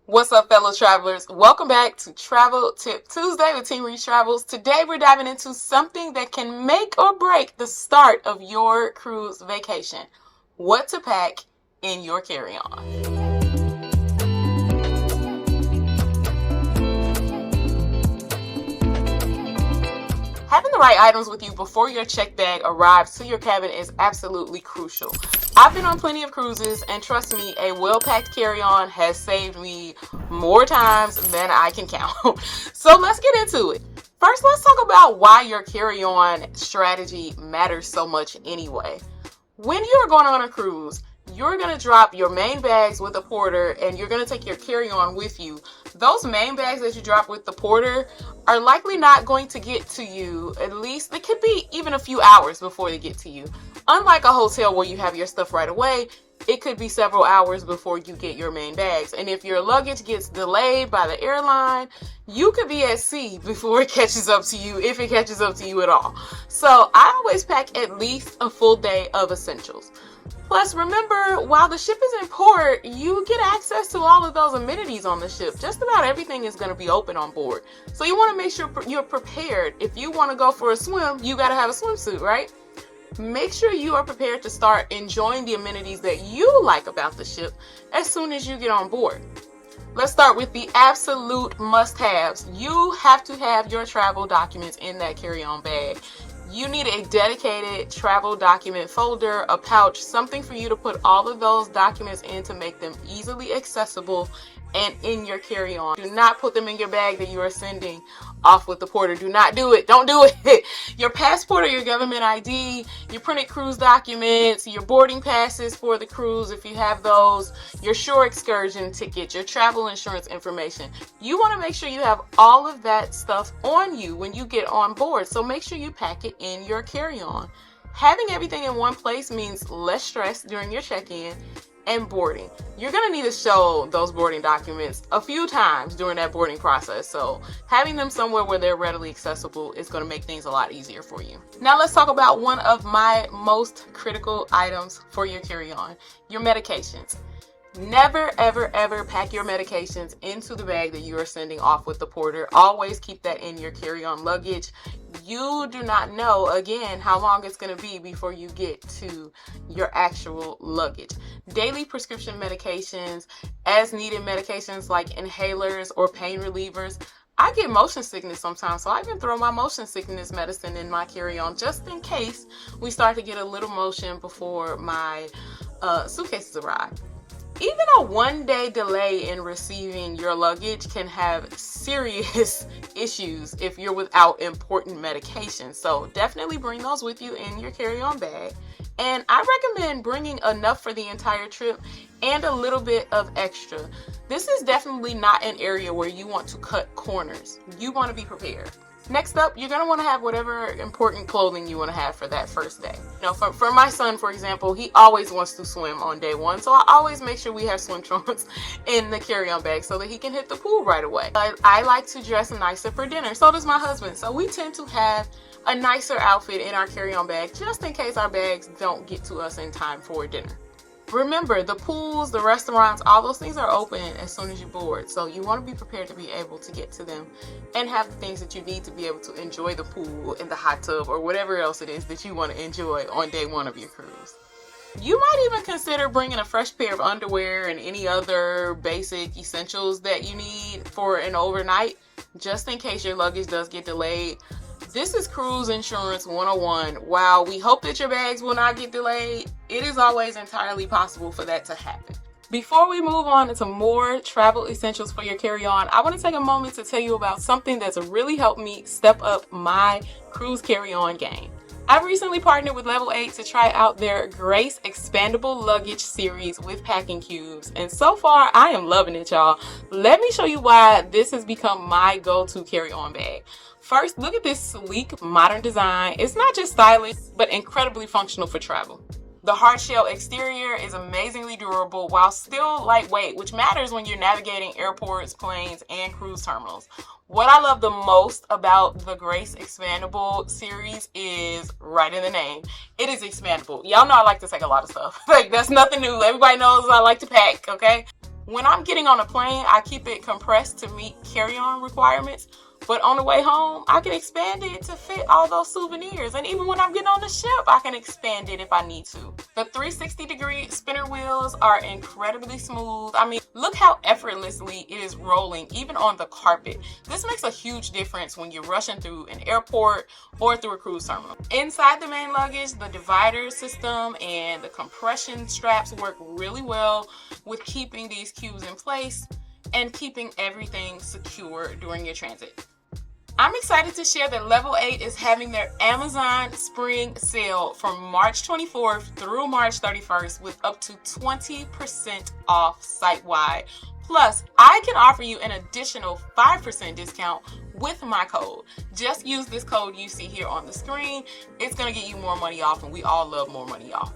What's up, fellow travelers? Welcome back to Travel Tip Tuesday with Team Reese Travels. Today we're diving into something that can make or break the start of your cruise vacation. What to pack in your carry-on. Having the right items with you before your check bag arrives to your cabin is absolutely crucial. I've been on plenty of cruises, and trust me, a well-packed carry-on has saved me more times than I can count. So let's get into it. First, let's talk about why your carry-on strategy matters so much anyway. When you're going on a cruise, you're going to drop your main bags with a porter and you're going to take your carry-on with you. Those main bags that you drop with the porter are likely not going to get to you. At least it could be even a few hours before they get to you. Unlike a hotel where you have your stuff right away, it could be several hours before you get your main bags. And if your luggage gets delayed by the airline, you could be at sea before it catches up to you, if it catches up to you at all. So I always pack at least a full day of essentials. Plus, remember, while the ship is in port, you get access to all of those amenities on the ship. Just about everything is going to be open on board. So you want to make sure you're prepared. If you want to go for a swim, you got to have a swimsuit, right? Make sure you are prepared to start enjoying the amenities that you like about the ship as soon as you get on board. Let's start with the absolute must-haves. You have to have your travel documents in that carry-on bag. You need a dedicated travel document folder, a pouch, something for you to put all of those documents in to make them easily accessible and in your carry-on. Do not put them in your bag that you are sending off with the porter. Do not do it. Don't do it. Your passport or your government ID, your printed cruise documents, your boarding passes for the cruise if you have those, your shore excursion ticket, your travel insurance information. You want to make sure you have all of that stuff on you when you get on board. So make sure you pack it in your carry-on. Having everything in one place means less stress during your check-in and boarding. You're going to need to show those boarding documents a few times during that boarding process. So having them somewhere where they're readily accessible is going to make things a lot easier for you. Now let's talk about one of my most critical items for your carry-on, your medications. Never, ever, ever pack your medications into the bag that you are sending off with the porter. Always keep that in your carry-on luggage. You do not know, again, how long it's going to be before you get to your actual luggage. Daily prescription medications, as needed medications like inhalers or pain relievers. I get motion sickness sometimes, so I even throw my motion sickness medicine in my carry-on just in case we start to get a little motion before my suitcases arrive. Even a one-day delay in receiving your luggage can have serious issues if you're without important medication. So definitely bring those with you in your carry-on bag. And I recommend bringing enough for the entire trip and a little bit of extra. This is definitely not an area where you want to cut corners. You want to be prepared. Next up, you're going to want to have whatever important clothing you want to have for that first day. You know, for my son, for example, he always wants to swim on day one. So I always make sure we have swim trunks in the carry-on bag so that he can hit the pool right away. I like to dress nicer for dinner. So does my husband. So we tend to have a nicer outfit in our carry-on bag just in case our bags don't get to us in time for dinner. Remember, the pools, the restaurants, all those things are open as soon as you board. So you want to be prepared to be able to get to them and have the things that you need to be able to enjoy the pool and the hot tub or whatever else it is that you want to enjoy on day one of your cruise. You might even consider bringing a fresh pair of underwear and any other basic essentials that you need for an overnight, just in case your luggage does get delayed. This is Cruise Insurance 101. While we hope that your bags will not get delayed, it is always entirely possible for that to happen. Before we move on into more travel essentials for your carry-on, I want to take a moment to tell you about something that's really helped me step up my cruise carry-on game. I've recently partnered with Level 8 to try out their Grace Expandable Luggage series with packing cubes, and so far I am loving it, y'all. Let me show you why this has become my go-to carry-on bag. First, look at this sleek, modern design. It's not just stylish, but incredibly functional for travel. The hard shell exterior is amazingly durable while still lightweight, which matters when you're navigating airports, planes, and cruise terminals. What I love the most about the Grace Expandable series is right in the name. It is expandable. Y'all know I like to take a lot of stuff. Like, that's nothing new. Everybody knows I like to pack, okay? When I'm getting on a plane, I keep it compressed to meet carry-on requirements. But on the way home, I can expand it to fit all those souvenirs. And even when I'm getting on the ship, I can expand it if I need to. The 360-degree spinner wheels are incredibly smooth. I mean, look how effortlessly it is rolling, even on the carpet. This makes a huge difference when you're rushing through an airport or through a cruise terminal. Inside the main luggage, the divider system and the compression straps work really well with keeping these cubes in place and keeping everything secure during your transit. I'm excited to share that Level 8 is having their Amazon Spring Sale from March 24th through March 31st with up to 20% off site-wide. Plus, I can offer you an additional 5% discount with my code. Just use this code you see here on the screen. It's going to get you more money off, and we all love more money off.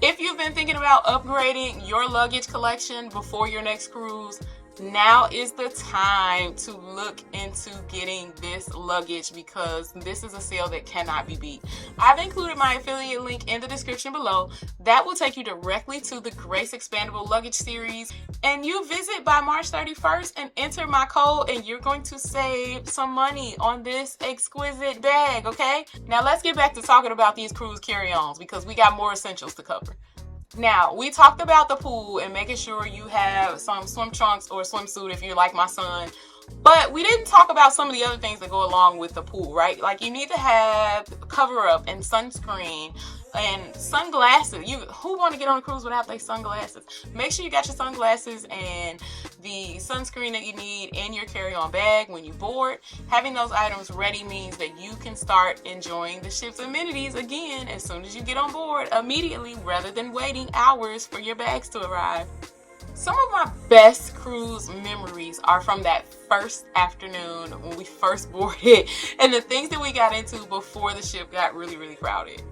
If you've been thinking about upgrading your luggage collection before your next cruise, now is the time to look into getting this luggage because this is a sale that cannot be beat. I've included my affiliate link in the description below. That will take you directly to the Grace Expandable Luggage series. And you visit by March 31st and enter my code and you're going to save some money on this exquisite bag, okay? Now let's get back to talking about these cruise carry-ons because we got more essentials to cover. Now, we talked about the pool and making sure you have some swim trunks or swimsuit if you're like my son. But we didn't talk about some of the other things that go along with the pool, right? Like you need to have cover up and sunscreen and sunglasses. Who want to get on a cruise without their sunglasses? Make sure you got your sunglasses and the sunscreen that you need in your carry-on bag when you board. Having those items ready means that you can start enjoying the ship's amenities again as soon as you get on board immediately rather than waiting hours for your bags to arrive. Some of my best cruise memories are from that first afternoon when we first boarded and the things that we got into before the ship got really, really crowded.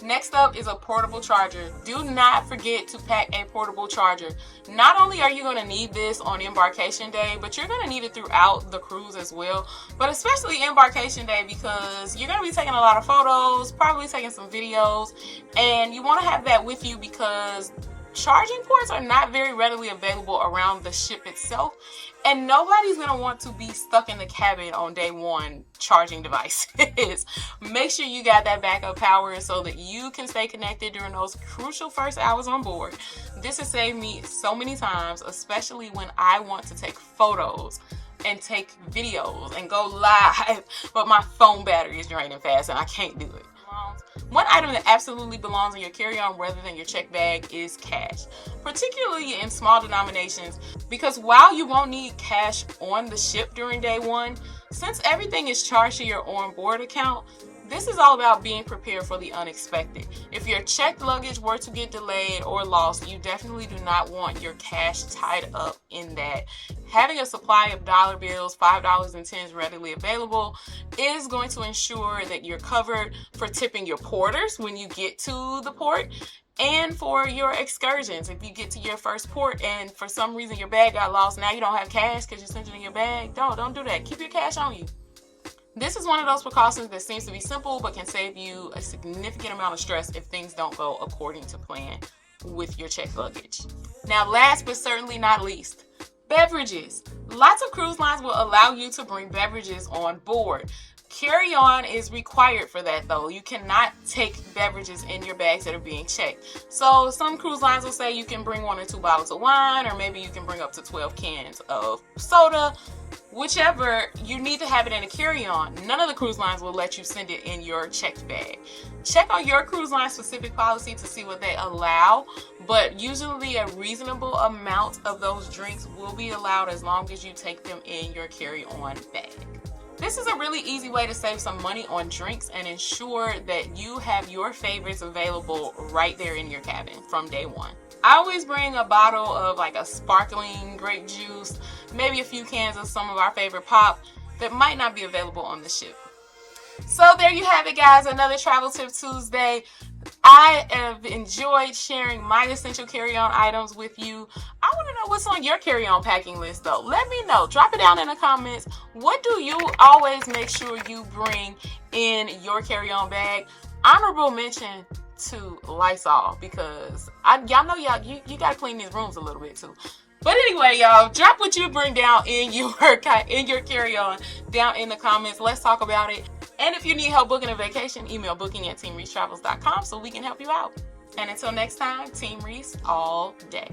Next up is a portable charger. Do not forget to pack a portable charger. Not only are you going to need this on embarkation day, but you're going to need it throughout the cruise as well. But especially embarkation day because you're going to be taking a lot of photos, probably taking some videos, and you want to have that with you because charging ports are not very readily available around the ship itself, and nobody's going to want to be stuck in the cabin on day one charging devices. Make sure you got that backup power so that you can stay connected during those crucial first hours on board. This has saved me so many times, especially when I want to take photos and take videos and go live, but my phone battery is draining fast and I can't do it. One item that absolutely belongs in your carry-on rather than your check bag is cash, particularly in small denominations, because while you won't need cash on the ship during day one, since everything is charged to your onboard account, this is all about being prepared for the unexpected. If your checked luggage were to get delayed or lost, you definitely do not want your cash tied up in that. Having a supply of dollar bills, $5 and 10s readily available is going to ensure that you're covered for tipping your porters when you get to the port and for your excursions. If you get to your first port and for some reason your bag got lost, now you don't have cash because you sent it in your bag. Don't do that. Keep your cash on you. This is one of those precautions that seems to be simple but can save you a significant amount of stress if things don't go according to plan with your checked luggage. Now, last but certainly not least, beverages. Lots of cruise lines will allow you to bring beverages on board. Carry-on is required for that though. You cannot take beverages in your bags that are being checked. So some cruise lines will say you can bring 1 or 2 bottles of wine, or maybe you can bring up to 12 cans of soda. Whichever, you need to have it in a carry-on. None of the cruise lines will let you send it in your checked bag. Check on your cruise line specific policy to see what they allow, but usually a reasonable amount of those drinks will be allowed as long as you take them in your carry-on bag. This is a really easy way to save some money on drinks and ensure that you have your favorites available right there in your cabin from day one. I always bring a bottle of like a sparkling grape juice, maybe a few cans of some of our favorite pop that might not be available on the ship. So there you have it, guys, another Travel Tip Tuesday. I have enjoyed sharing my essential carry-on items with you. I want to know what's on your carry-on packing list though. Let me know. Drop it down in the comments. What do you always make sure you bring in your carry-on bag? Honorable mention to Lysol, because y'all know you got to clean these rooms a little bit too. But anyway, y'all, drop what you bring down in your carry-on down in the comments. Let's talk about it. And if you need help booking a vacation, email booking@teamreesetravels.com so we can help you out. And until next time, Team Reese all day.